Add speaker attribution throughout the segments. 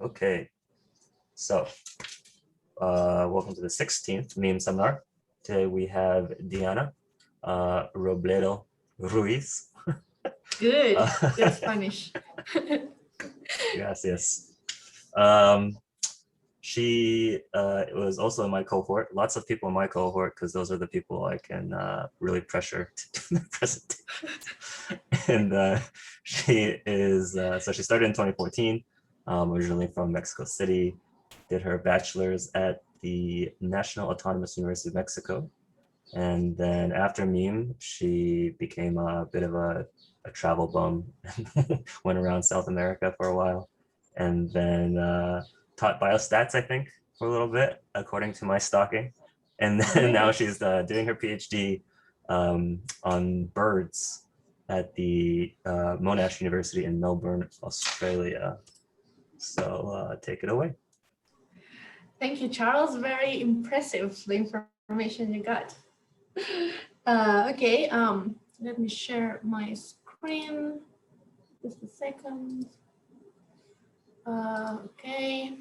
Speaker 1: Okay, so welcome to the 16th meme seminar. Today we have Diana Robledo-Ruiz.
Speaker 2: Good, good Spanish.
Speaker 1: Yes. She was also in my cohort. Lots of people in my cohort because those are the people I can really pressure to do the presentation. And she is, so she started in 2014, originally from Mexico City, did her bachelor's at the National Autonomous University of Mexico. And then after meme, she became a bit of a travel bum, went around South America for a while, and then taught biostats, I think, for a little bit, according to my stalking. And then now she's doing her PhD on birds at the Monash University in Melbourne, Australia. So take it away.
Speaker 2: Thank you, Charles. Very impressive, the information you got. Okay, let me share my screen. Just a second. Okay.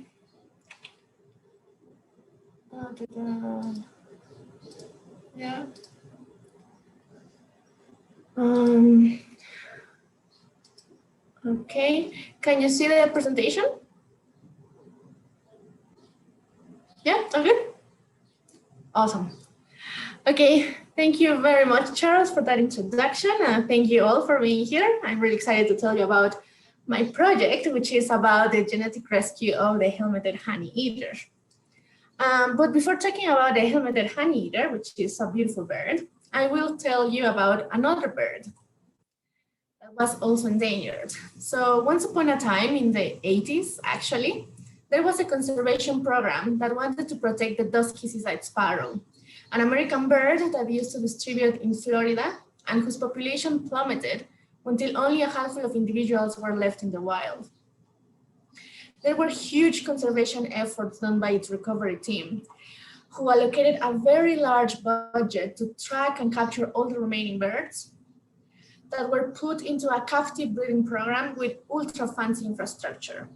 Speaker 2: Yeah. Okay, can you see the presentation? Yeah, okay. Awesome. Okay, thank you very much, Charles, for that introduction. Thank you all for being here. I'm really excited to tell you about my project, which is about the genetic rescue of the helmeted honeyeater. But before talking about the helmeted honeyeater, which is a beautiful bird, I will tell you about another bird that was also endangered. So once upon a time in the 80s, actually, there was a conservation program that wanted to protect the dusky seaside sparrow, an American bird that used to distribute in Florida and whose population plummeted until only a handful of individuals were left in the wild. There were huge conservation efforts done by its recovery team, who allocated a very large budget to track and capture all the remaining birds that were put into a captive breeding program with ultra fancy infrastructure.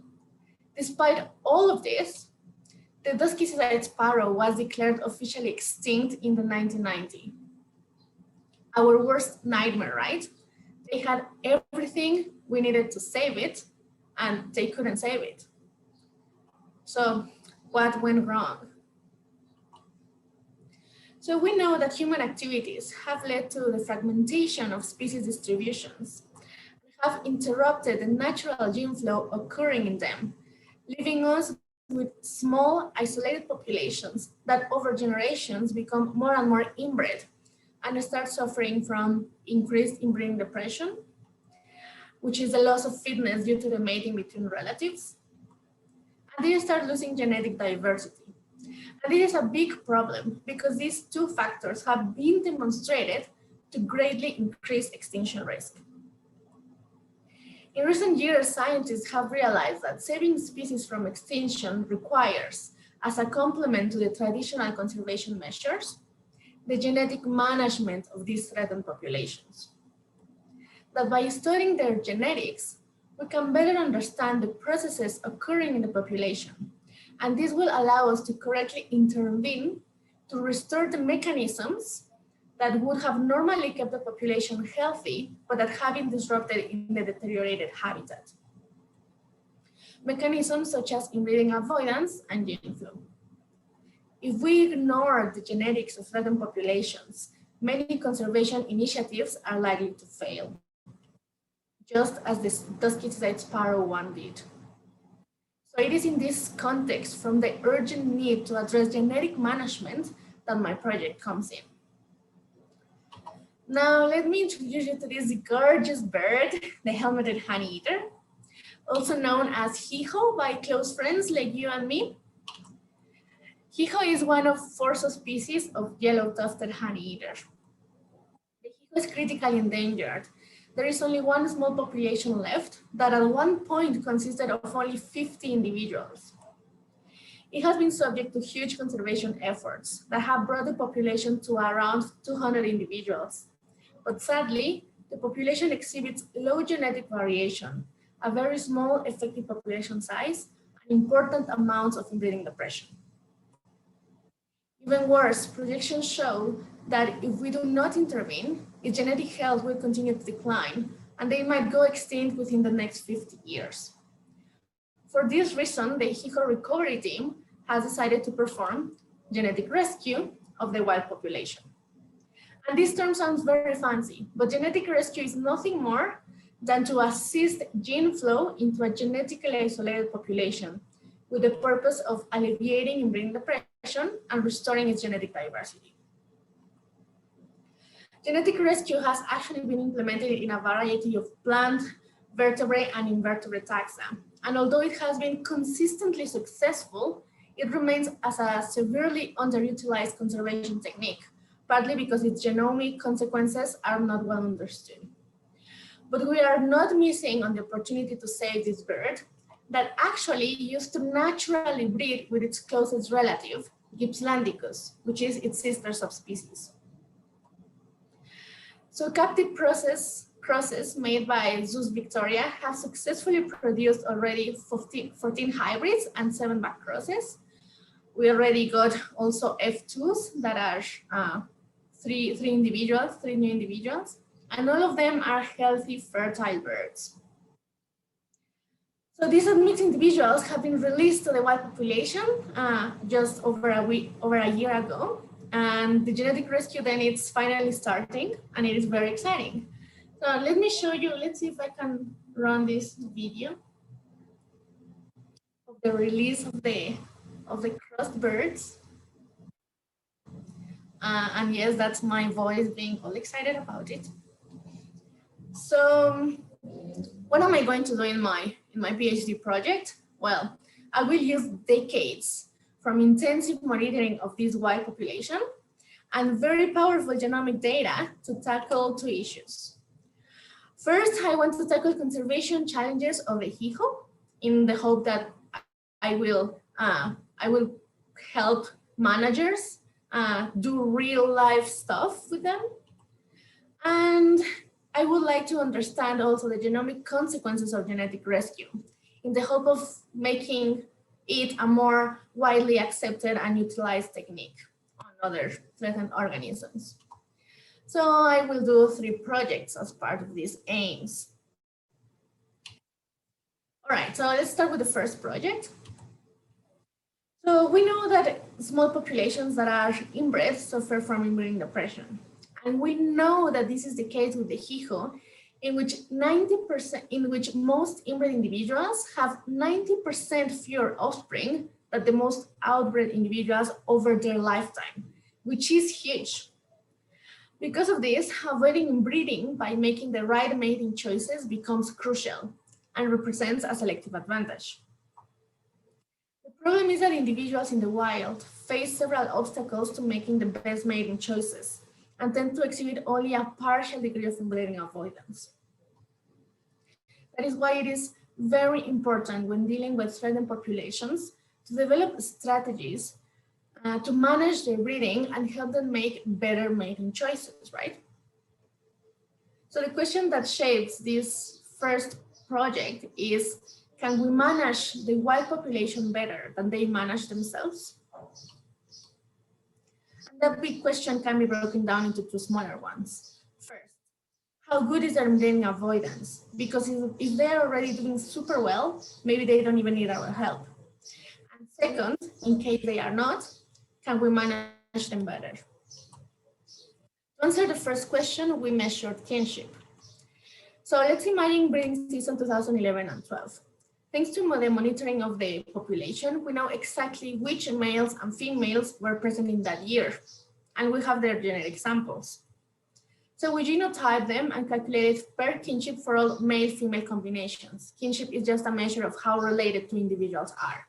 Speaker 2: Despite all of this, the dusky seaside sparrow was declared officially extinct in the 1990s. Our worst nightmare, right? They had everything we needed to save it, and they couldn't save it. So what went wrong? So we know that human activities have led to the fragmentation of species distributions, have interrupted the natural gene flow occurring in them, leaving us with small, isolated populations that over generations become more and more inbred and start suffering from increased inbreeding depression, which is the loss of fitness due to the mating between relatives. And they start losing genetic diversity. And this is a big problem because these two factors have been demonstrated to greatly increase extinction risk. In recent years, scientists have realized that saving species from extinction requires, as a complement to the traditional conservation measures, the genetic management of these threatened populations. That by studying their genetics, we can better understand the processes occurring in the population, and this will allow us to correctly intervene to restore the mechanisms that would have normally kept the population healthy, but that have been disrupted in the deteriorated habitat. Mechanisms such as inbreeding avoidance and gene flow. If we ignore the genetics of threatened populations, many conservation initiatives are likely to fail, just as the dusky seaside sparrow one did. So it is in this context, from the urgent need to address genetic management, that my project comes in. Now, let me introduce you to this gorgeous bird, the helmeted honeyeater, also known as HeHo by close friends like you and me. HeHo is one of 4 subspecies of yellow-tufted honeyeater. The HeHo is critically endangered. There is only one small population left that at one point consisted of only 50 individuals. It has been subject to huge conservation efforts that have brought the population to around 200 individuals. But sadly, the population exhibits low genetic variation, a very small effective population size, and important amounts of inbreeding depression. Even worse, projections show that if we do not intervene, its genetic health will continue to decline, and they might go extinct within the next 50 years. For this reason, the HeHo recovery team has decided to perform genetic rescue of the wild population. And this term sounds very fancy, but genetic rescue is nothing more than to assist gene flow into a genetically isolated population with the purpose of alleviating inbreeding depression and restoring its genetic diversity. Genetic rescue has actually been implemented in a variety of plant, vertebrate, and invertebrate taxa. And although it has been consistently successful, it remains as a severely underutilized conservation technique, partly because its genomic consequences are not well understood. But we are not missing on the opportunity to save this bird that actually used to naturally breed with its closest relative, Gippslandicus, which is its sister subspecies. So captive crosses made by Zeus Victoria have successfully produced already 14 hybrids and 7 back crosses. We already got also F2s that are three new individuals, and all of them are healthy, fertile birds. So these unmixed individuals have been released to the wild population just over a year ago. And the genetic rescue then it's finally starting, and it is very exciting. So let me show you, let's see if I can run this video of the release of the crossed birds. And yes, that's my voice being all excited about it. So what am I going to do in my PhD project? Well, I will use decades from intensive monitoring of this wild population and very powerful genomic data to tackle 2 issues. First, I want to tackle conservation challenges of the HeHo in the hope that I will help managers do real life stuff with them. And I would like to understand also the genomic consequences of genetic rescue in the hope of making it a more widely accepted and utilized technique on other threatened organisms. So I will do 3 projects as part of these aims. All right, so let's start with the first project. So we know that small populations that are inbred suffer from inbreeding depression. And we know that this is the case with the HeHo, in which most inbred individuals have 90% fewer offspring than the most outbred individuals over their lifetime, which is huge. Because of this, avoiding inbreeding by making the right mating choices becomes crucial and represents a selective advantage. The problem is that individuals in the wild face several obstacles to making the best mating choices and tend to exhibit only a partial degree of inbreeding avoidance. That is why it is very important when dealing with threatened populations to develop strategies to manage their breeding and help them make better mating choices, right? So the question that shapes this first project is, can we manage the wild population better than they manage themselves? And that big question can be broken down into 2 smaller ones. First, how good is their inbreeding avoidance? Because if they're already doing super well, maybe they don't even need our help. And second, in case they are not, can we manage them better? To answer the first question, we measured kinship. So let's imagine breeding season 2011 and 12. Thanks to the monitoring of the population, we know exactly which males and females were present in that year, and we have their genetic samples. So we genotype them and calculate per kinship for all male-female combinations. Kinship is just a measure of how related 2 individuals are,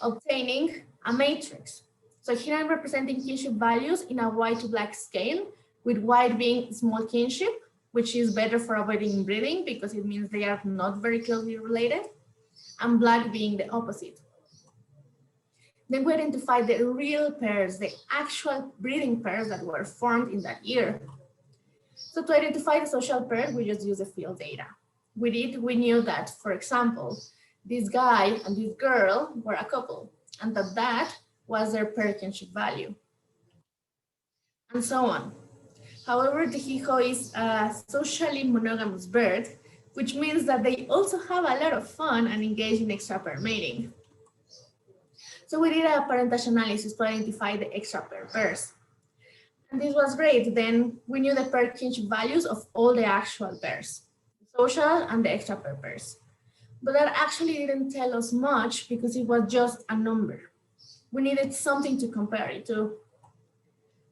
Speaker 2: obtaining a matrix. So here I'm representing kinship values in a white to black scale, with white being small kinship, which is better for avoiding inbreeding because it means they are not very closely related, and black being the opposite. Then we identify the real pairs, the actual breeding pairs that were formed in that year. So to identify the social pair, we just use the field data. With it, we knew that, for example, this guy and this girl were a couple, and that was their pair kinship value, and so on. However, the HeHo is a socially monogamous bird, which means that they also have a lot of fun and engage in extra pair mating. So we did a parentage analysis to identify the extra pair pairs. And this was great. Then we knew the pair kinship values of all the actual pairs, the social and the extra pair pairs. But that actually didn't tell us much because it was just a number. We needed something to compare it to.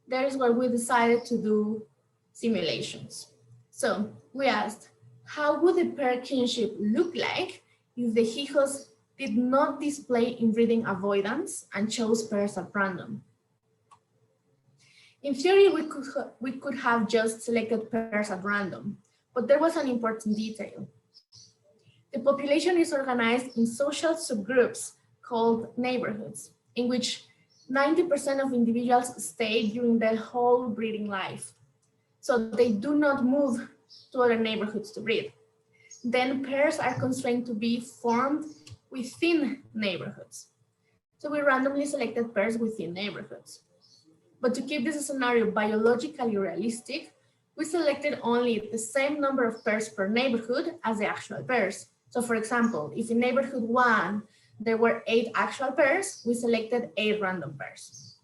Speaker 2: That is why we decided to do simulations. So we asked, how would the pair kinship look like if the HeHos did not display inbreeding avoidance and chose pairs at random? In theory, we could have just selected pairs at random, but there was an important detail. The population is organized in social subgroups called neighborhoods, in which 90% of individuals stay during their whole breeding life. So they do not move to other neighborhoods to breed. Then pairs are constrained to be formed within neighborhoods. So we randomly selected pairs within neighborhoods. But to keep this scenario biologically realistic, we selected only the same number of pairs per neighborhood as the actual pairs. So for example, if in neighborhood 1, there were 8 actual pairs, we selected 8 random pairs.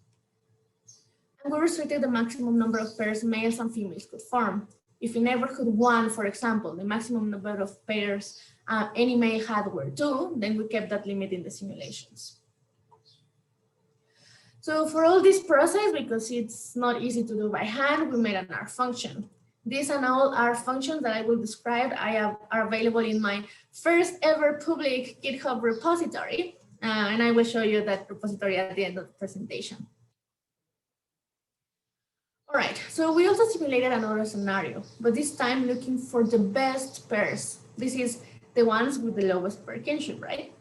Speaker 2: And we restricted the maximum number of pairs males and females could form. If in neighborhood 1, for example, the maximum number of pairs any male had were 2, then we kept that limit in the simulations. So for all this process, because it's not easy to do by hand, we made an R function. These and all R functions that I will describe are available in my first ever public GitHub repository. And I will show you that repository at the end of the presentation. All right, so we also simulated another scenario, but this time looking for the best pairs. This is the ones with the lowest pair kinship, right?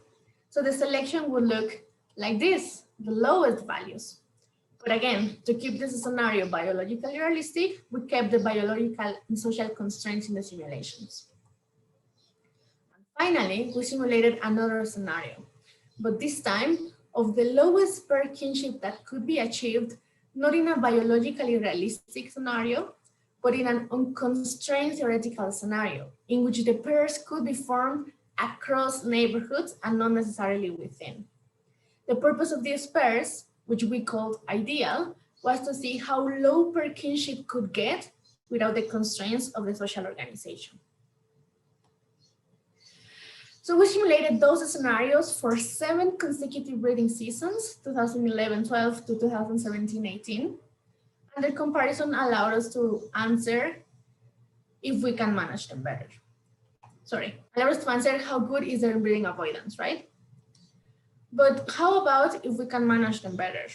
Speaker 2: So the selection would look like this, the lowest values. But again, to keep this scenario biologically realistic, we kept the biological and social constraints in the simulations. And finally, we simulated another scenario, but this time of the lowest pair kinship that could be achieved, not in a biologically realistic scenario, but in an unconstrained theoretical scenario in which the pairs could be formed across neighborhoods and not necessarily within. The purpose of these pairs, which we called ideal, was to see how low pair kinship could get without the constraints of the social organization. So we simulated those scenarios for 7 consecutive breeding seasons, 2011-12 to 2017-18. And the comparison allowed us to answer if we can manage them better. Sorry, allowed us to answer how good is their inbreeding avoidance, right? But how about if we can manage them better?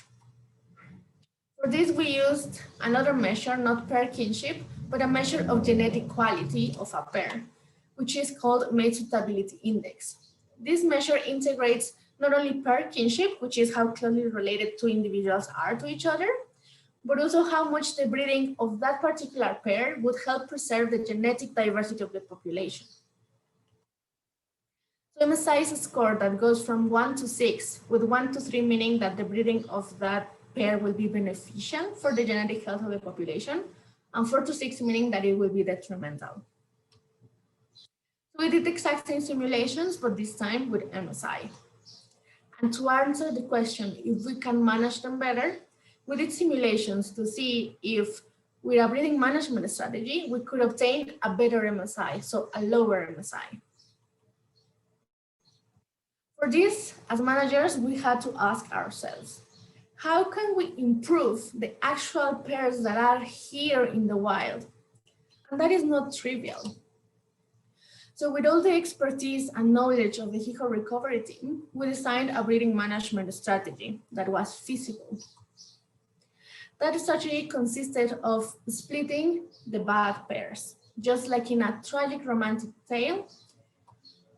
Speaker 2: For this, we used another measure, not pair kinship, but a measure of genetic quality of a pair, which is called mate suitability index. This measure integrates not only pair kinship, which is how closely related two individuals are to each other, but also how much the breeding of that particular pair would help preserve the genetic diversity of the population. So MSI is a score that goes from 1 to 6, with 1 to 3 meaning that the breeding of that pair will be beneficial for the genetic health of the population, and 4 to 6 meaning that it will be detrimental. So we did the exact same simulations, but this time with MSI. And to answer the question if we can manage them better, we did simulations to see if with a breeding management strategy, we could obtain a better MSI, so a lower MSI. For this, as managers, we had to ask ourselves, how can we improve the actual pairs that are here in the wild? And that is not trivial. So with all the expertise and knowledge of the HeHo recovery team, we designed a breeding management strategy that was feasible. That strategy consisted of splitting the bad pairs. Just like in a tragic romantic tale,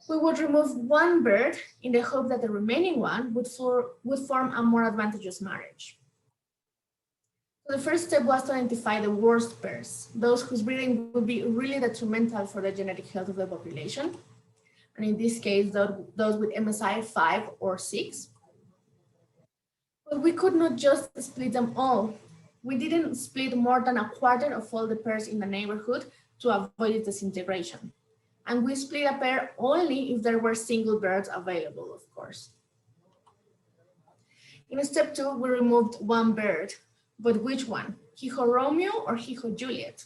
Speaker 2: we would remove one bird in the hope that the remaining one would form a more advantageous marriage. So the first step was to identify the worst pairs, those whose breeding would be really detrimental for the genetic health of the population. and in this case, those with MSI 5 or 6. But we could not just split them all. We didn't split more than a quarter of all the pairs in the neighborhood to avoid disintegration. And we split a pair only if there were single birds available, of course. In step 2, we removed one bird, but which one? HeHo Romeo or HeHo Juliet?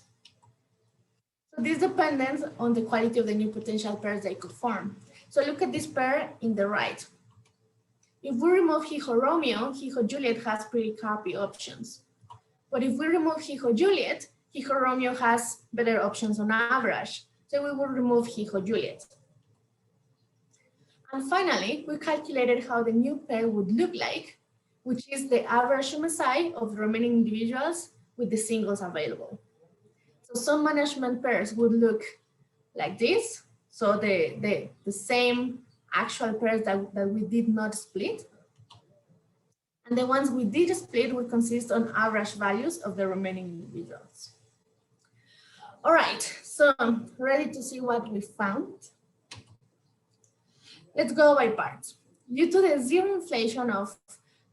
Speaker 2: So this depends on the quality of the new potential pairs they could form. So look at this pair in the right. If we remove HeHo Romeo, HeHo Juliet has pretty crappy options. But if we remove HeHo Juliet, HeHo Romeo has better options on average. So we will remove HeHo Juliet. And finally, we calculated how the new pair would look like, which is the average MSI of the remaining individuals with the singles available. So some management pairs would look like this. So the same actual pairs that we did not split. And the ones we did split would consist on average values of the remaining individuals. All right, so ready to see what we found? Let's go by parts. Due to the zero inflation of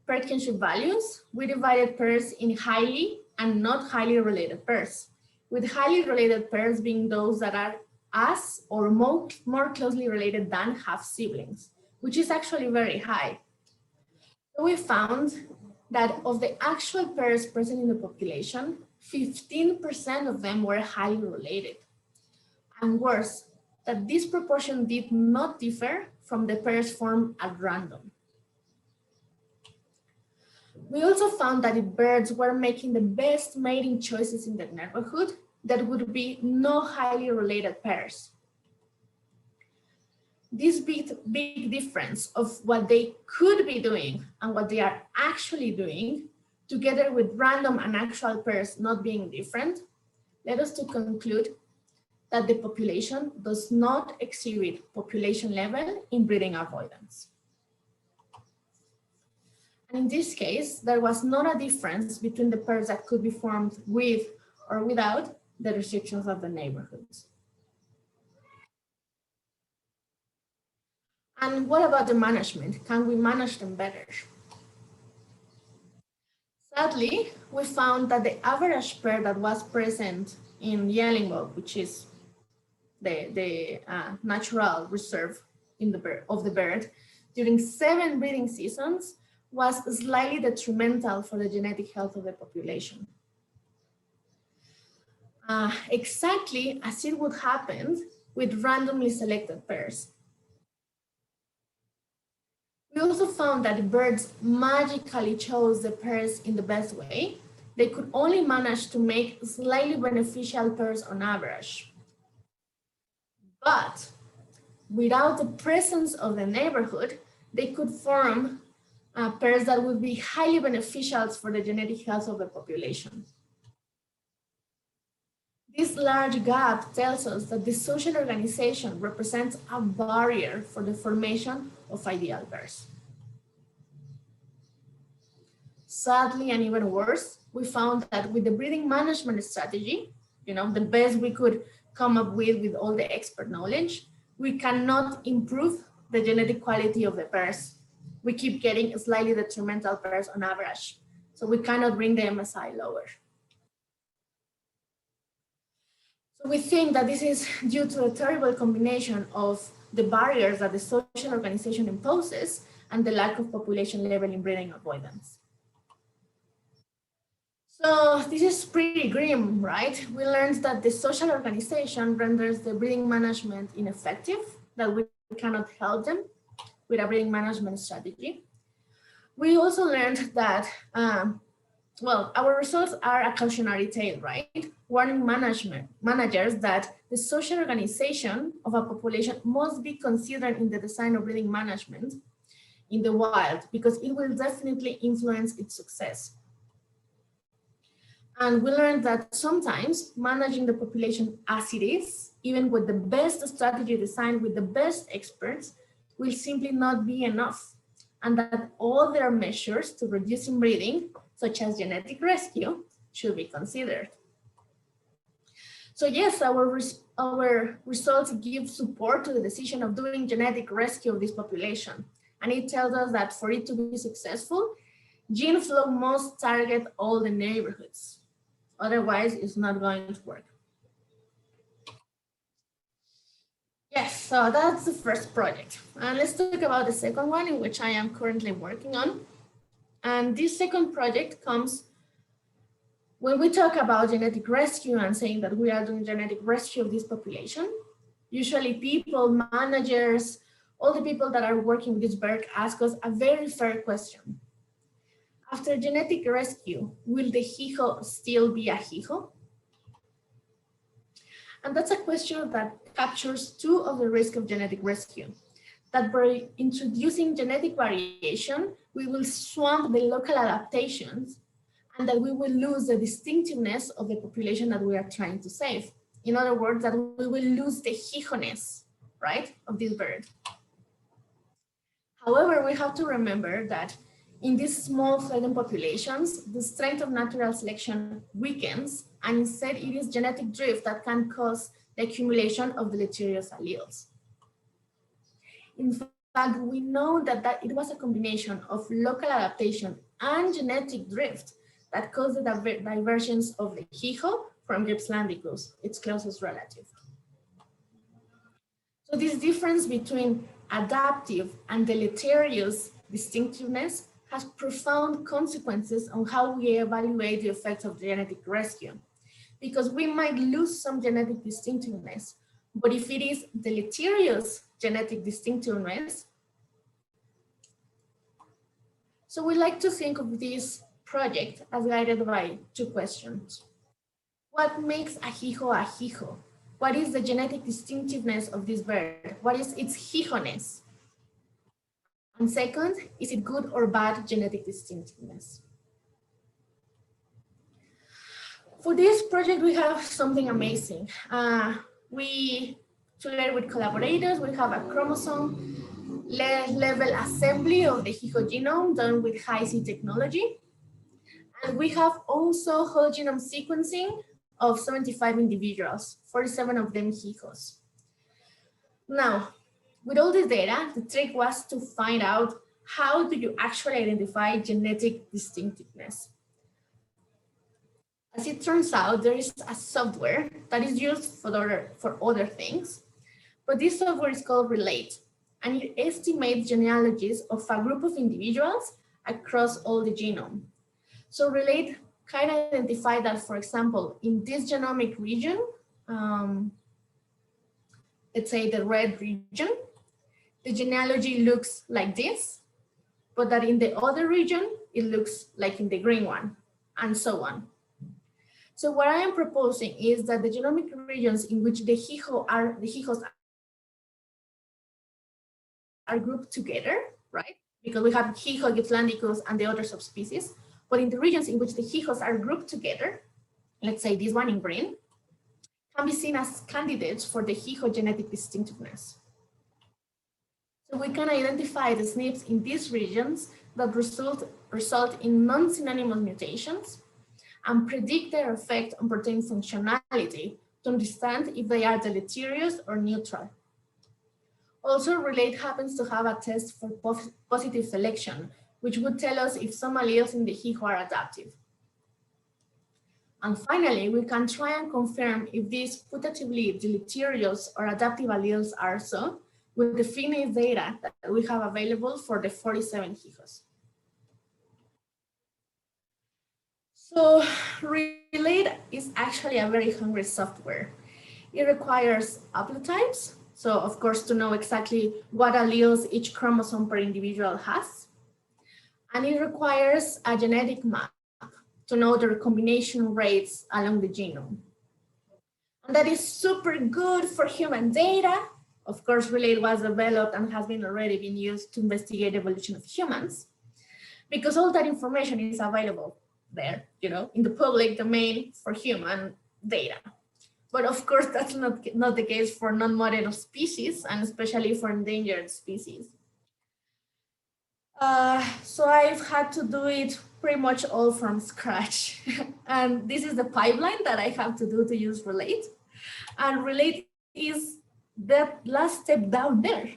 Speaker 2: pair kinship values, we divided pairs in highly and not highly related pairs, with highly related pairs being those that are as or more closely related than half siblings, which is actually very high. So we found that of the actual pairs present in the population, 15% of them were highly related. And worse, that this proportion did not differ from the pairs formed at random. We also found that if birds were making the best mating choices in the neighborhood, there would be no highly related pairs. This big difference of what they could be doing and what they are actually doing, together with random and actual pairs not being different, led us to conclude that the population does not exhibit population level inbreeding avoidance. And in this case, there was not a difference between the pairs that could be formed with or without the restrictions of the neighborhoods. And what about the management? Can we manage them better? Sadly, we found that the average pair that was present in Yellingbob, which is the natural reserve of the bird, during 7 breeding seasons was slightly detrimental for the genetic health of the population. Exactly as it would happen with randomly selected pairs. We also found that birds magically chose the pairs in the best way. They could only manage to make slightly beneficial pairs on average. But without the presence of the neighborhood, they could form pairs that would be highly beneficial for the genetic health of the population. This large gap tells us that the social organization represents a barrier for the formation of ideal pairs. Sadly, and even worse, we found that with the breeding management strategy, the best we could come up with all the expert knowledge, we cannot improve the genetic quality of the pairs. We keep getting slightly detrimental pairs on average, so we cannot bring the MSI lower. So we think that this is due to a terrible combination of the barriers that the social organization imposes and the lack of population level inbreeding avoidance. So this is pretty grim, right? We learned that the social organization renders the breeding management ineffective, that we cannot help them with a breeding management strategy. We also learned that, our results are a cautionary tale, right? Warning managers that the social organization of a population must be considered in the design of breeding management in the wild, because it will definitely influence its success. And we learned that sometimes managing the population as it is, even with the best strategy designed with the best experts, will simply not be enough. And that other measures to reduce inbreeding, such as genetic rescue, should be considered. So yes, our results give support to the decision of doing genetic rescue of this population. And it tells us that for it to be successful, gene flow must target all the neighborhoods. Otherwise, it's not going to work. Yes, so that's the first project. And let's talk about the second one, in which I am currently working on. And this second project comes when we talk about genetic rescue and saying that we are doing genetic rescue of this population. Usually people, managers, all the people that are working with this bird ask us a very fair question. After genetic rescue, will the HeHo still be a HeHo? And that's a question that captures two of the risks of genetic rescue. That by introducing genetic variation, we will swamp the local adaptations and that we will lose the distinctiveness of the population that we are trying to save. In other words, that we will lose the HeHoness, right, of this bird. However, we have to remember that in these small fledgling populations, the strength of natural selection weakens, and instead it is genetic drift that can cause the accumulation of deleterious alleles. In fact, we know that it was a combination of local adaptation and genetic drift that caused the divergence of the HeHo from Gippslandicus, its closest relative. So this difference between adaptive and deleterious distinctiveness has profound consequences on how we evaluate the effects of genetic rescue, because we might lose some genetic distinctiveness, but if it is deleterious genetic distinctiveness, so we like to think of this project as guided by two questions. What makes a HeHo a HeHo? What is the genetic distinctiveness of this bird? What is its HeHoness? And second, is it good or bad genetic distinctiveness? For this project, we have something amazing. We, together with collaborators, we have a chromosome level assembly of the HeHo genome done with high-C technology. And we have also whole genome sequencing of 75 individuals, 47 of them HeHos. Now, with all this data, the trick was to find out how do you actually identify genetic distinctiveness. As it turns out, there is a software that is used for other things, but this software is called Relate, and it estimates genealogies of a group of individuals across all the genome. So Relate can identify that, for example, in this genomic region, let's say the red region, the genealogy looks like this, but that in the other region, it looks like in the green one, and so on. So what I am proposing is that the genomic regions in which the HeHos are grouped together, right? Because we have HeHo, Gippslandicus, and the other subspecies. But in the regions in which the HeHos are grouped together, let's say this one in green, can be seen as candidates for the HeHo genetic distinctiveness. So we can identify the SNPs in these regions that result in non-synonymous mutations and predict their effect on protein functionality to understand if they are deleterious or neutral. Also, Relate happens to have a test for positive selection, which would tell us if some alleles in the HeHo are adaptive. And finally, we can try and confirm if these putatively deleterious or adaptive alleles are so with the fitness data that we have available for the 47 HeHos. So Relate is actually a very hungry software. It requires haplotypes. So of course, to know exactly what alleles each chromosome per individual has. And it requires a genetic map to know the recombination rates along the genome. And that is super good for human data. Of course, Relate was developed and has already been used to investigate the evolution of humans, because all that information is available there, in the public domain for human data. But of course, that's not the case for non-model species, and especially for endangered species. So I've had to do it pretty much all from scratch. And this is the pipeline that I have to do to use Relate. And relate is that last step down there.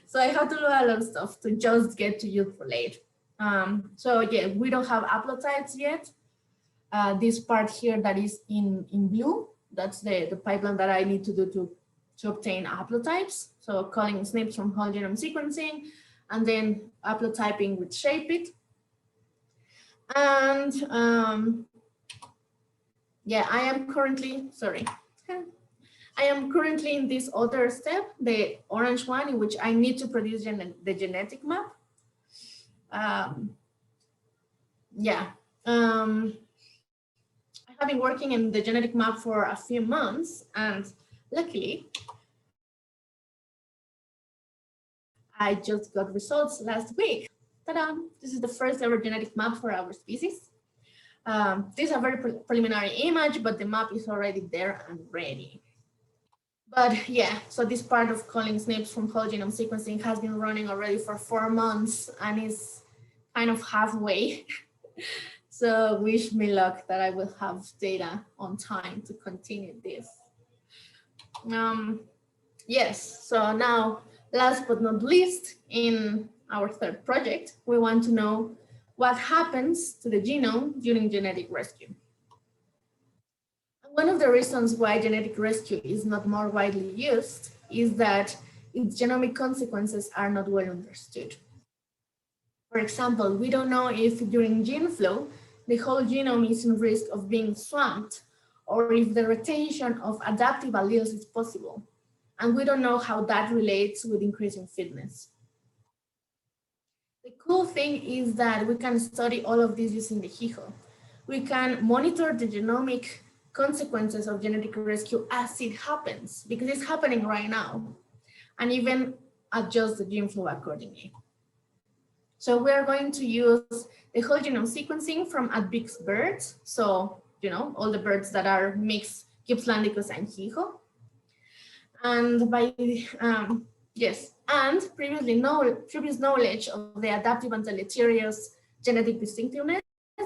Speaker 2: So I had to do a lot of stuff to just get to use relate. So yeah, we don't have haplotypes yet. This part here that is in blue, that's the pipeline that I need to do to obtain haplotypes. So calling SNPs from whole genome sequencing, and then haplotyping with ShapeIt. And yeah, I am currently in this other step, the orange one, in which I need to produce the genetic map. Yeah. I have been working in the genetic map for a few months, and luckily, I just got results last week. Ta-da! This is the first ever genetic map for our species. This is a very preliminary image, but the map is already there and ready. But yeah, so this part of calling SNPs from whole genome sequencing has been running already for 4 months and is kind of halfway. So wish me luck that I will have data on time to continue this. Yes, so now, last but not least, in our third project, we want to know what happens to the genome during genetic rescue. One of the reasons why genetic rescue is not more widely used is that its genomic consequences are not well understood. For example, we don't know if during gene flow, the whole genome is in risk of being swamped, or if the retention of adaptive alleles is possible. And we don't know how that relates with increasing fitness. The cool thing is that we can study all of this using the HeHo. We can monitor the genomic consequences of genetic rescue as it happens, because it's happening right now, and even adjust the gene flow accordingly. So we are going to use the whole genome sequencing from mixed birds. So, you know, all the birds that are mixed, Gippslandicus and HeHo. And by, yes, and previous knowledge of the adaptive and deleterious genetic distinctiveness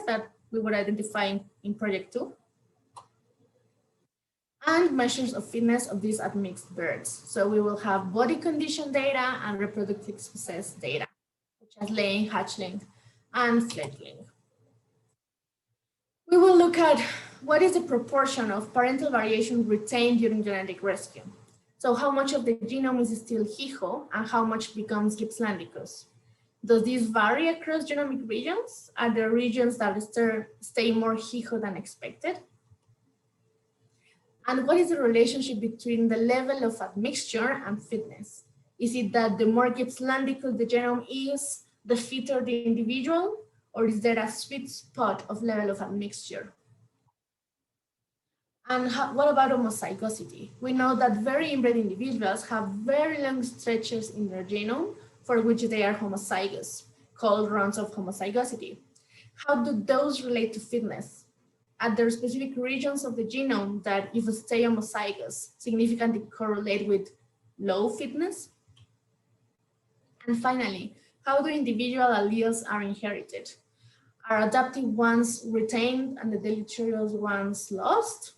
Speaker 2: that we were identifying in project 2. And measures of fitness of these admixed birds. So we will have body condition data and reproductive success data, such as laying, hatchling, and fledgling. We will look at what is the proportion of parental variation retained during genetic rescue. So how much of the genome is still HeHo and how much becomes Gippslandicus? Does this vary across genomic regions? Are there regions that stay more HeHo than expected? And what is the relationship between the level of admixture and fitness? Is it that the more Gippslandicus the genome is, the fitter the individual, or is there a sweet spot of level of admixture? And what about homozygosity? We know that very inbred individuals have very long stretches in their genome for which they are homozygous, called runs of homozygosity. How do those relate to fitness? Are there specific regions of the genome that, if stay homozygous, significantly correlate with low fitness? And finally, how do individual alleles are inherited? Are adaptive ones retained and the deleterious ones lost?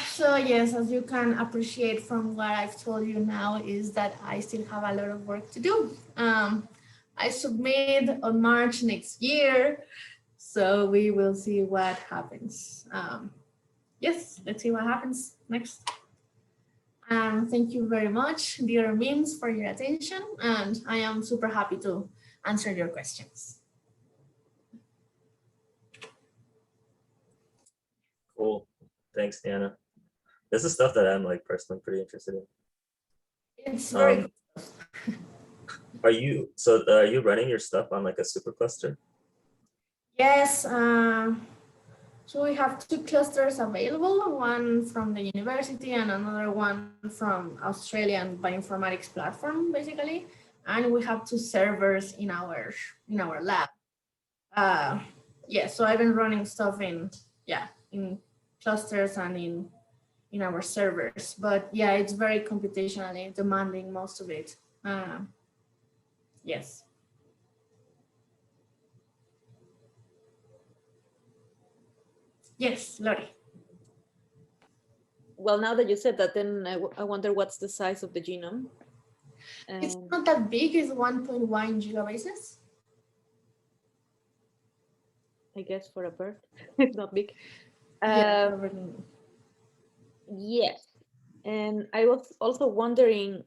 Speaker 2: So yes, as you can appreciate from what I've told you now, is that I still have a lot of work to do. I submit on March next year, so we will see what happens. Yes, let's see what happens next. Thank you very much, dear memes, for your attention, and I am super happy to answer your questions.
Speaker 1: Cool. Thanks, Diana. This is stuff that I'm like personally pretty interested in.
Speaker 2: It's very cool.
Speaker 1: Are you running your stuff on like a supercluster?
Speaker 2: Yes. So we have 2 clusters available, one from the university and another one from Australian bioinformatics platform, basically. And we have 2 servers in our lab. Yeah, so I've been running stuff in clusters and in our servers. But yeah, it's very computationally demanding, most of it. Yes. Yes, Lori.
Speaker 3: Well, now that you said that, then I wonder what's the size of the genome.
Speaker 2: It's not that big, it's 1.1 gigabases.
Speaker 3: I guess for a bird, it's not big.
Speaker 2: Yeah,
Speaker 3: Yes, and I was also wondering,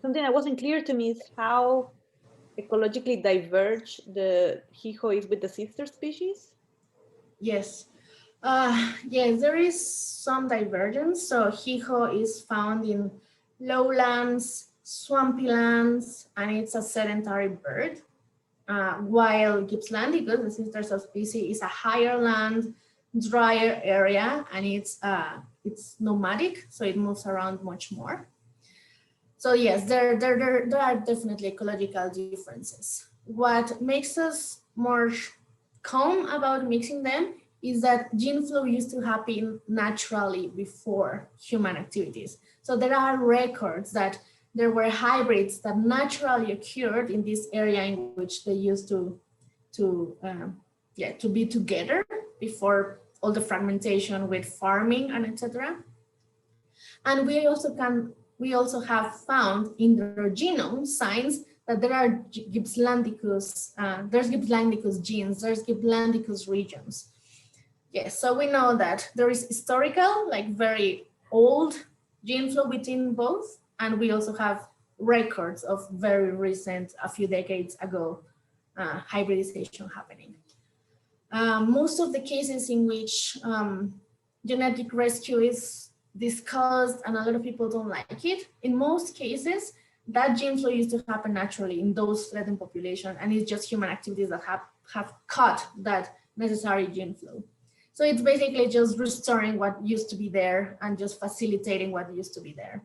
Speaker 3: something that wasn't clear to me is how ecologically diverged the HeHo is with the sister species.
Speaker 2: yes. Yes, there is some divergence. So HeHo is found in lowlands, swampy lands, and it's a sedentary bird. While Gippslandicus, the sister subspecies, is a higher land, drier area, and it's nomadic, so it moves around much more. So yes, there are definitely ecological differences. What makes us more calm about mixing them is that gene flow used to happen naturally before human activities. So there are records that there were hybrids that naturally occurred in this area in which they used to be together before all the fragmentation with farming and etc. And we also have found in their genome signs that there are Gippslandicus, there's Gippslandicus genes, there's Gippslandicus regions. Yes, so we know that there is historical, like very old gene flow between both, and we also have records of very recent, a few decades ago, hybridization happening. Most of the cases in which genetic rescue is discussed and a lot of people don't like it, in most cases, that gene flow used to happen naturally in those threatened population, and it's just human activities that have cut that necessary gene flow. So it's basically just restoring what used to be there and just facilitating what used to be there.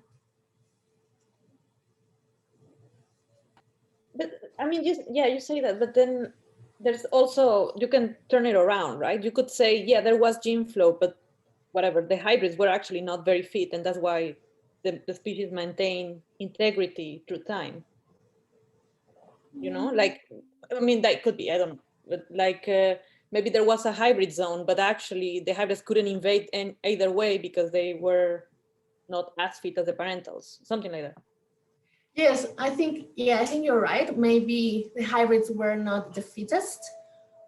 Speaker 3: But I mean, you say that, but then there's also, you can turn it around, right? You could say, yeah, there was gene flow, but whatever, the hybrids were actually not very fit, and that's why the species maintain integrity through time. You know, like, I mean, that could be, I don't know, but like maybe there was a hybrid zone, but actually the hybrids couldn't invade in either way because they were not as fit as the parentals, something like that.
Speaker 2: Yes, I think you're right. Maybe the hybrids were not the fittest,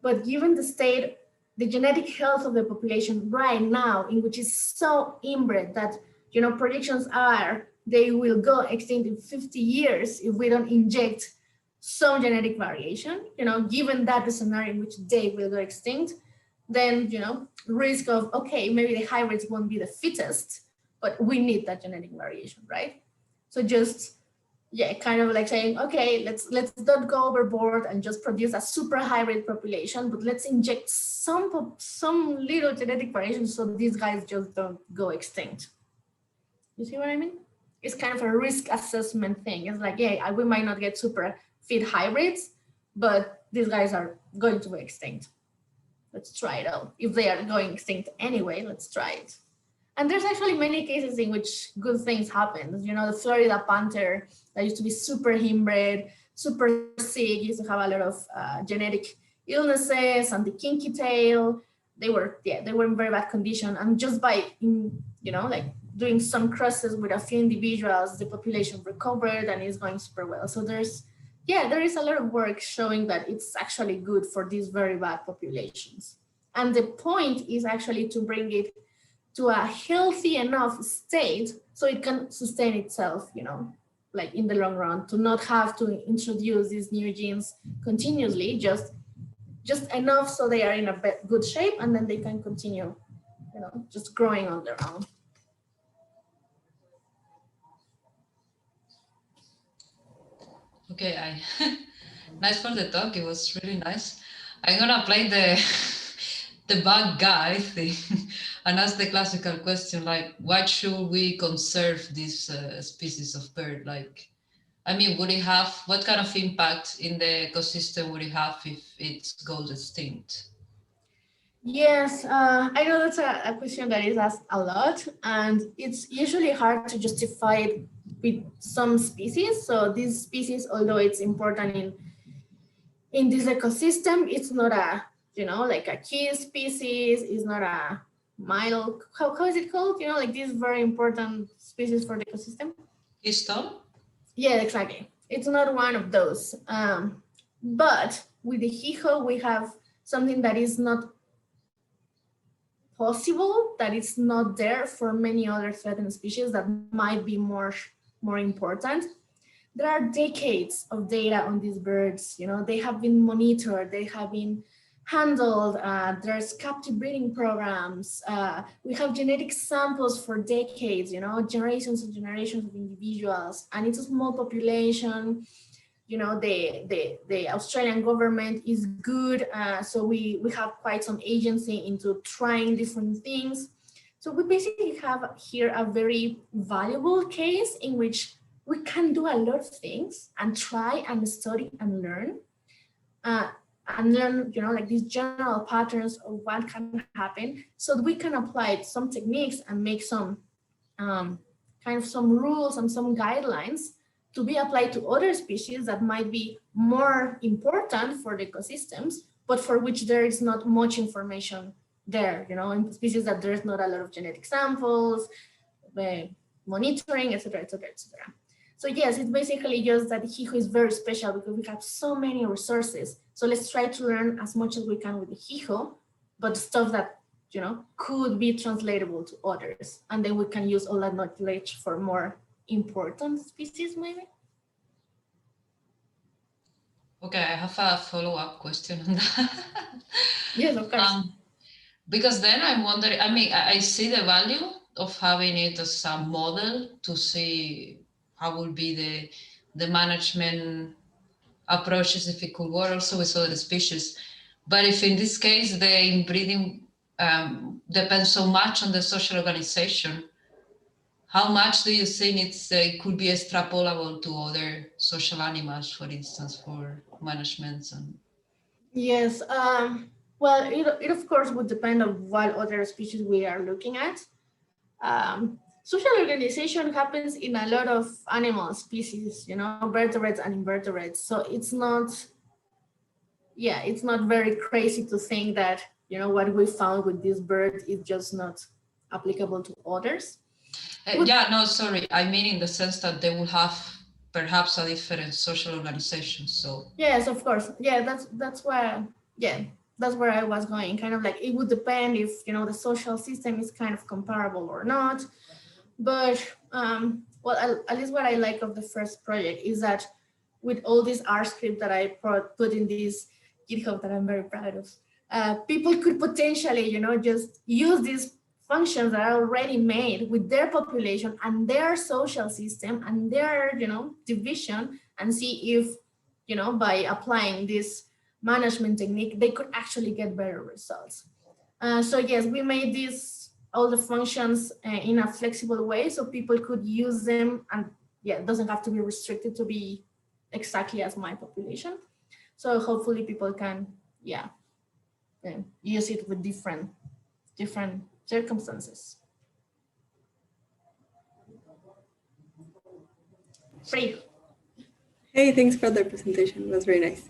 Speaker 2: but given the state, the genetic health of the population right now, in which is so inbred that, you know, predictions are they will go extinct in 50 years if we don't inject some genetic variation, you know, given that the scenario in which they will go extinct, then, you know, risk of, okay, maybe the hybrids won't be the fittest, but we need that genetic variation, right? So just, yeah, kind of like saying, okay, let's not go overboard and just produce a super hybrid population, but let's inject some little genetic variation so these guys just don't go extinct. You see what I mean? It's kind of a risk assessment thing. It's like, yeah, we might not get super fit hybrids, but these guys are going to go extinct. Let's try it out. If they are going extinct anyway, let's try it. And there's actually many cases in which good things happen. You know, the Florida panther that used to be super inbred, super sick, used to have a lot of genetic illnesses, and the kinky tail, they were in very bad condition. And just by, you know, like doing some crosses with a few individuals, the population recovered and is going super well. So there is a lot of work showing that it's actually good for these very bad populations. And the point is actually to bring it to a healthy enough state so it can sustain itself, you know, like in the long run, to not have to introduce these new genes continuously, just enough so they are in a good shape, and then they can continue, you know, just growing on their own.
Speaker 4: Okay, nice for the talk. It was really nice. I'm gonna play the bad guy thing and ask the classical question, like, why should we conserve this species of bird? Like, I mean, what kind of impact in the ecosystem would it have if it goes extinct?
Speaker 2: Yes, I know that's a question that is asked a lot, and it's usually hard to justify it with some species. So this species, although it's important in this ecosystem, it's not a you know, like a key species is not a mile, how is it called? You know, like these very important species for the ecosystem.
Speaker 4: Keystone?
Speaker 2: Yeah, exactly. It's not one of those. But with the HeHo, we have something that is not possible, that is not there for many other threatened species that might be more important. There are decades of data on these birds. You know, they have been monitored, they have been handled. There's captive breeding programs. We have genetic samples for decades, you know, generations and generations of individuals, and it's a small population. You know, the Australian government is good. So we have quite some agency into trying different things. So we basically have here a very valuable case in which we can do a lot of things and try and study and learn, you know, like these general patterns of what can happen, so that we can apply some techniques and make some kind of some rules and some guidelines to be applied to other species that might be more important for the ecosystems, but for which there is not much information there, you know, in species that there's not a lot of genetic samples, monitoring, etc., etc., etc. So yes, it's basically just that HeHo is very special because we have so many resources. So let's try to learn as much as we can with the HeHo, but stuff that, you know, could be translatable to others. And then we can use all that knowledge for more important species, maybe.
Speaker 4: Okay, I have a follow-up question on that.
Speaker 2: Yes, of course.
Speaker 4: Because then I'm wondering, I mean, I see the value of having it as a model to see how would be the management approaches if it could work also with other species. But if in this case, the inbreeding depends so much on the social organization, how much do you think it could be extrapolable to other social animals, for instance, for management?
Speaker 2: Yes, well, it of course would depend on what other species we are looking at. Social organization happens in a lot of animal species, you know, vertebrates and invertebrates. So it's not, yeah, it's not very crazy to think that, you know, what we found with this bird is just not applicable to others.
Speaker 4: Yeah, no, sorry. I mean in the sense that they will have perhaps a different social organization. So
Speaker 2: yes, of course. Yeah, that's where, yeah, that's where I was going. Kind of like it would depend if, you know, the social system is kind of comparable or not. But well, at least what I like of the first project is that with all this R script that I put in this GitHub that I'm very proud of, people could potentially, you know, just use these functions that are already made with their population and their social system and their, you know, division, and see if, you know, by applying this management technique, they could actually get better results. So yes, we made all the functions in a flexible way so people could use them, and yeah, it doesn't have to be restricted to be exactly as my population. So hopefully people can, yeah, use it with different circumstances. Free.
Speaker 5: Hey, thanks for the presentation. It was very nice.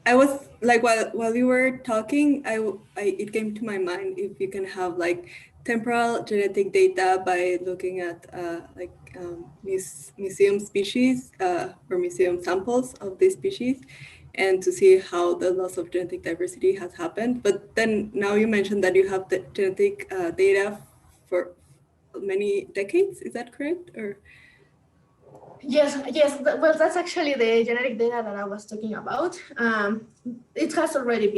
Speaker 5: I was like, while you were talking, it came to my mind if you can have like temporal genetic data by looking at museum species or museum samples of these species, and to see how the loss of genetic diversity has happened. But then now you mentioned that you have the genetic data for many decades. Is that correct? Or
Speaker 2: Yes. Well, that's actually the genetic data that I was talking about. It has already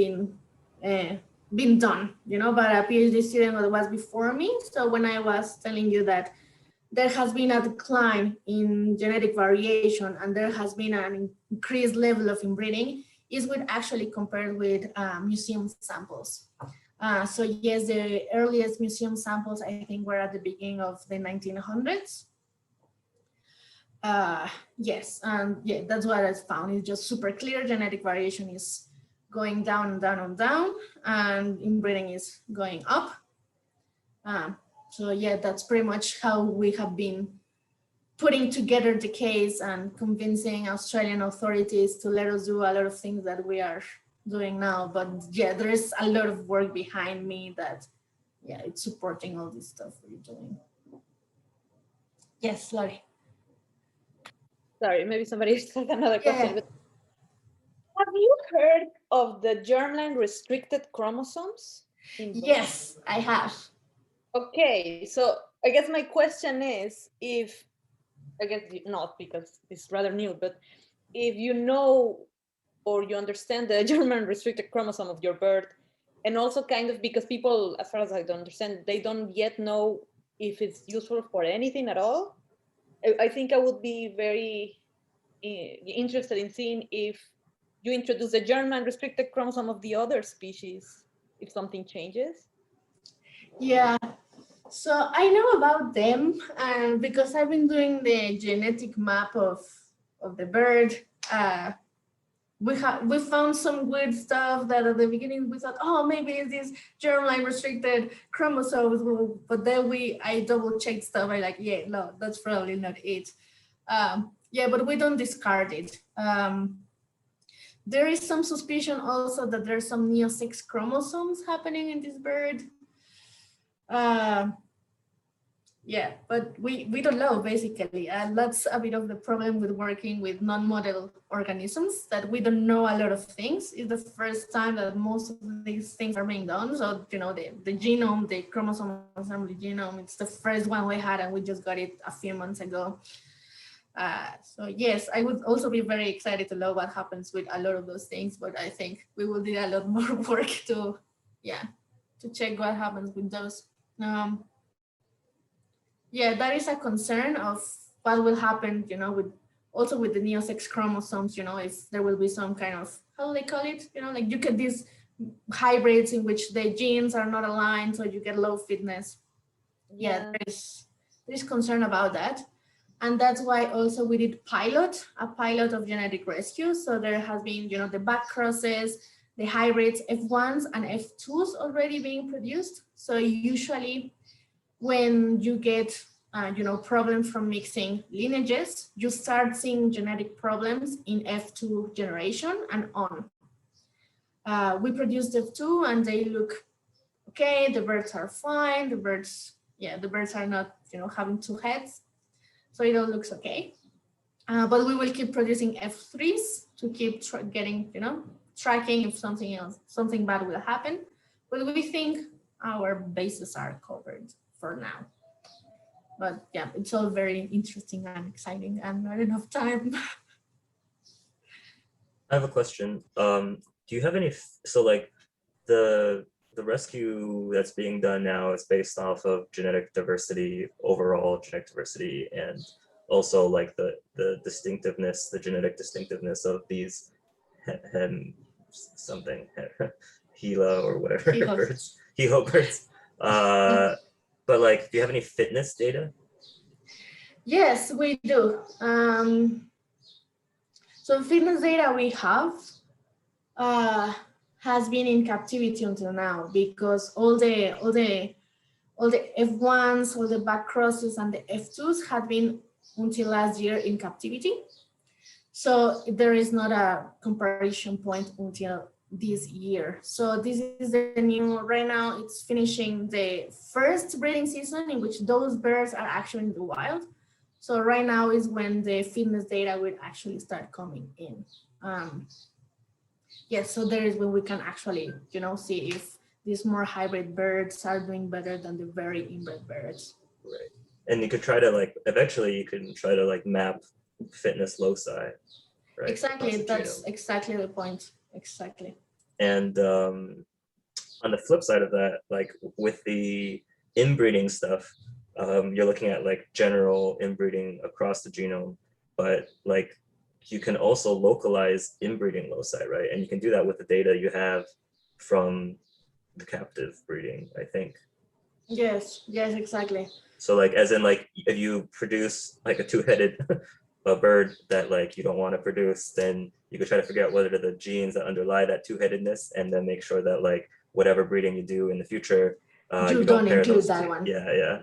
Speaker 2: been done, you know, by a PhD student that was before me. So when I was telling you that there has been a decline in genetic variation and there has been an increased level of inbreeding, is with actually compared with museum samples. So yes, the earliest museum samples I think were at the beginning of the 1900s. Yes, and yeah, that's what I found. It's just super clear. Genetic variation is going down and down and down, and inbreeding is going up. So yeah, that's pretty much how we have been putting together the case and convincing Australian authorities to let us do a lot of things that we are doing now. But yeah, there is a lot of work behind me that, yeah, it's supporting all this stuff we're doing. Yes, Lori.
Speaker 3: Sorry, maybe somebody has another question.
Speaker 2: Yeah.
Speaker 3: But have you heard of the germline restricted chromosomes?
Speaker 2: Yes, I have.
Speaker 3: Okay, so I guess my question is, if, I guess not because it's rather new, but if you know or you understand the germline restricted chromosome of your bird, and also kind of because people, as far as I don't understand, they don't yet know if it's useful for anything at all. I think I would be very interested in seeing if you introduce the germline restricted chromosome of the other species, if something changes.
Speaker 2: Yeah, so I know about them, and because I've been doing the genetic map of the bird, we found some weird stuff that at the beginning we thought, oh, maybe it's this germline restricted chromosomes, but then I double checked stuff. I like, yeah, no, that's probably not it. Yeah, but we don't discard it. There is some suspicion also that there's some neo-6 chromosomes happening in this bird. Yeah, but we don't know, basically. And that's a bit of the problem with working with non-model organisms, that we don't know a lot of things. It's the first time that most of these things are being done. So, you know, the genome, the chromosome assembly genome, it's the first one we had, and we just got it a few months ago. So yes, I would also be very excited to know what happens with a lot of those things, but I think we will need a lot more work to, yeah, to check what happens with those. Yeah, that is a concern of what will happen, you know, with also with the neo-6 chromosomes, you know, if there will be some kind of, how do they call it? You know, like you get these hybrids in which the genes are not aligned, so you get low fitness. Yeah, there's concern about that. And that's why also we did a pilot of genetic rescue. So there has been, you know, the back crosses, the hybrids, F1s and F2s already being produced. So usually when you get, you know, problems from mixing lineages, you start seeing genetic problems in F2 generation and on. We produced F2 and they look okay. The birds are fine. The birds are not, you know, having two heads. So it all looks okay. But we will keep producing F3s to keep getting, you know, tracking if something bad will happen. But we think our bases are covered for now. But yeah, it's all very interesting and exciting and not enough time.
Speaker 1: I have a question. Do you have any, so like the rescue that's being done now is based off of genetic diversity, overall genetic diversity, and also like the distinctiveness, the genetic distinctiveness of these something HeLo or whatever birds, HeHo birds. But like, do you have any fitness data?
Speaker 2: Yes, we do. So fitness data we have has been in captivity until now, because all the F1s, all the back crosses and the F2s had been until last year in captivity. So there is not a comparison point until this year. So this is the new, right now it's finishing the first breeding season in which those birds are actually in the wild. So right now is when the fitness data will actually start coming in. Yes, so there is when we can actually, you know, see if these more hybrid birds are doing better than the very inbred birds.
Speaker 1: Right. And you could try to like, eventually you can try to like map fitness loci, right?
Speaker 2: Exactly, that's exactly the point, exactly.
Speaker 1: And on the flip side of that, like with the inbreeding stuff, you're looking at like general inbreeding across the genome, but like you can also localize inbreeding loci, right? And you can do that with the data you have from the captive breeding, I think.
Speaker 2: Yes, yes, exactly.
Speaker 1: So like, as in like, if you produce like a two-headed a bird that like you don't want to produce, then you could try to figure out what are the genes that underlie that two-headedness, and then make sure that like whatever breeding you do in the future,
Speaker 2: you don't include that one.
Speaker 1: Yeah, yeah.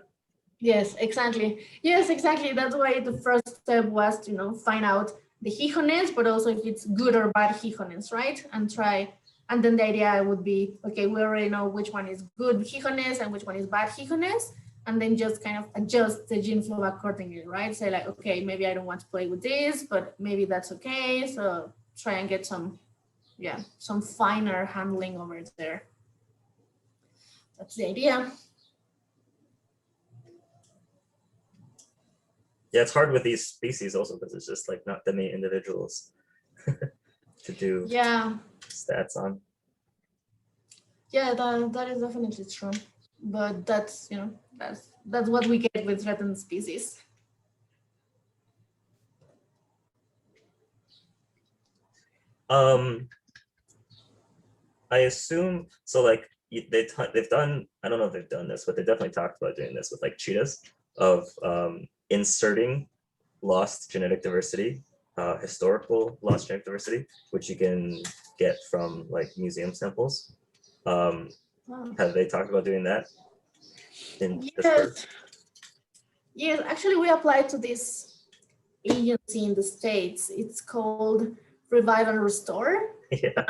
Speaker 2: Yes, exactly. Yes, exactly. That's why the first step was to, you know, find out the HeHoness, but also if it's good or bad HeHoness, right? And try And then the idea would be, okay, we already know which one is good HeHoness and which one is bad HeHoness, and then just kind of adjust the gene flow accordingly, right? Say like, okay, maybe I don't want to play with this, but maybe that's okay. So try and get some, yeah, some finer handling over there. That's the idea.
Speaker 1: Yeah, it's hard with these species also because it's just like not that many individuals to do stats on.
Speaker 2: Yeah, that is definitely true. But that's, you know, that's what we get with threatened species.
Speaker 1: I assume so. Like they've done. I don't know if they've done this, but they definitely talked about doing this with like cheetahs of inserting lost genetic diversity, historical lost genetic diversity, which you can get from like museum samples. Have they talked about doing that in this work?
Speaker 2: Yes, actually we applied to this agency in the States. It's called Revive and Restore.
Speaker 1: Yeah.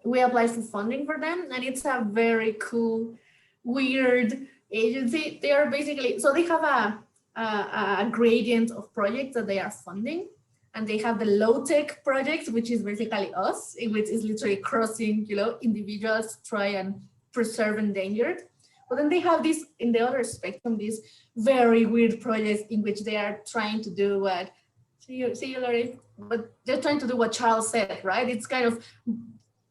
Speaker 2: We applied for funding for them, and it's a very cool, weird agency. They are basically, so they have a gradient of projects that they are funding, and they have the low-tech projects, which is basically us, which is literally crossing, you know, individuals to try and preserve endangered. But then they have this in the other spectrum, these very weird projects in which they are trying to do what, see you, Lori, but they're trying to do what Charles said, right? It's kind of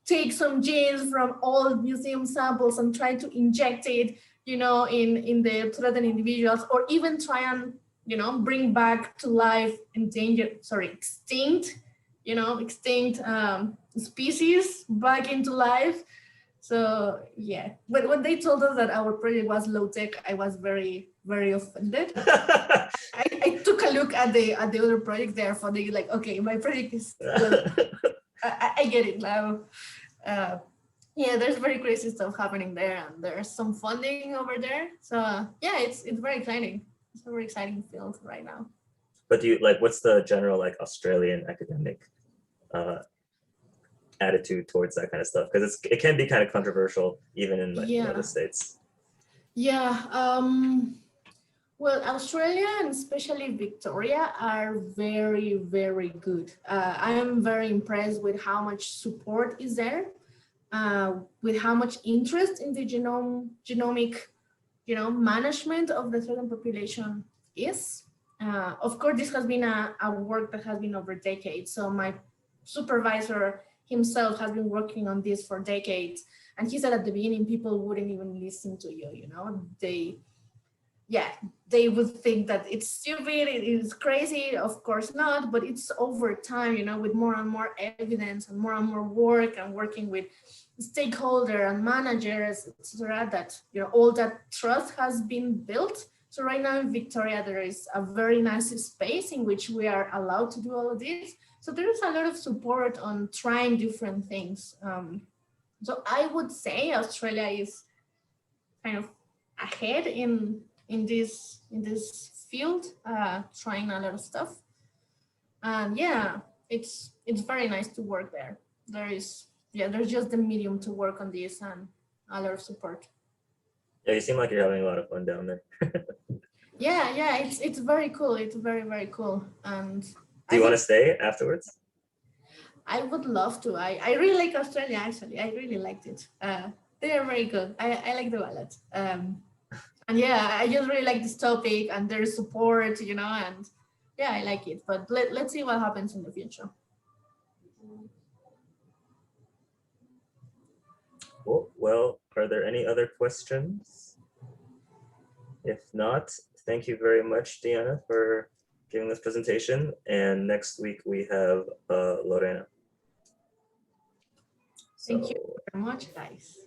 Speaker 2: take some genes from old museum samples and try to inject it, you know, in the threatened individuals, or even try and, you know, bring back to life extinct species back into life. So yeah, but when they told us that our project was low tech, I was very, very offended. I took a look at the other projects. They are funny. Like, okay, my project is low. I get it now. Yeah, there's very crazy stuff happening there, and there's some funding over there. So yeah, it's very exciting. It's a very exciting field right now.
Speaker 1: But do you like, what's the general like Australian academic attitude towards that kind of stuff? Because it can be kind of controversial even in like, you know, the States.
Speaker 2: Yeah. Well, Australia and especially Victoria are very, very good. I am very impressed with how much support is there, with how much interest in the genomic, you know, management of the threatened population is. Of course, this has been a work that has been over decades. So my supervisor himself has been working on this for decades. And he said at the beginning, people wouldn't even listen to you, you know, they would think that it's stupid, it is crazy. Of course not, but it's over time, you know, with more and more evidence and more work and working with stakeholders and managers, etc., that, you know, all that trust has been built. So right now in Victoria, there is a very nice space in which we are allowed to do all of this. So there is a lot of support on trying different things. So I would say Australia is kind of ahead in this field, trying a lot of stuff. And yeah, it's very nice to work there. There's just the medium to work on this and a lot of support.
Speaker 1: Yeah, you seem like you're having a lot of fun down there.
Speaker 2: yeah, it's very cool. It's very, very cool. And
Speaker 1: do you want to stay afterwards?
Speaker 2: I would love to. I really like Australia, actually. I really liked it. They are very good. I like them a lot. And yeah, I just really like this topic and their support, you know, and yeah, I like it. But let's see what happens in the future.
Speaker 1: Cool. Well, are there any other questions? If not, thank you very much, Diana, for giving this presentation. And next week we have Lorena.
Speaker 2: Thank you very much, guys.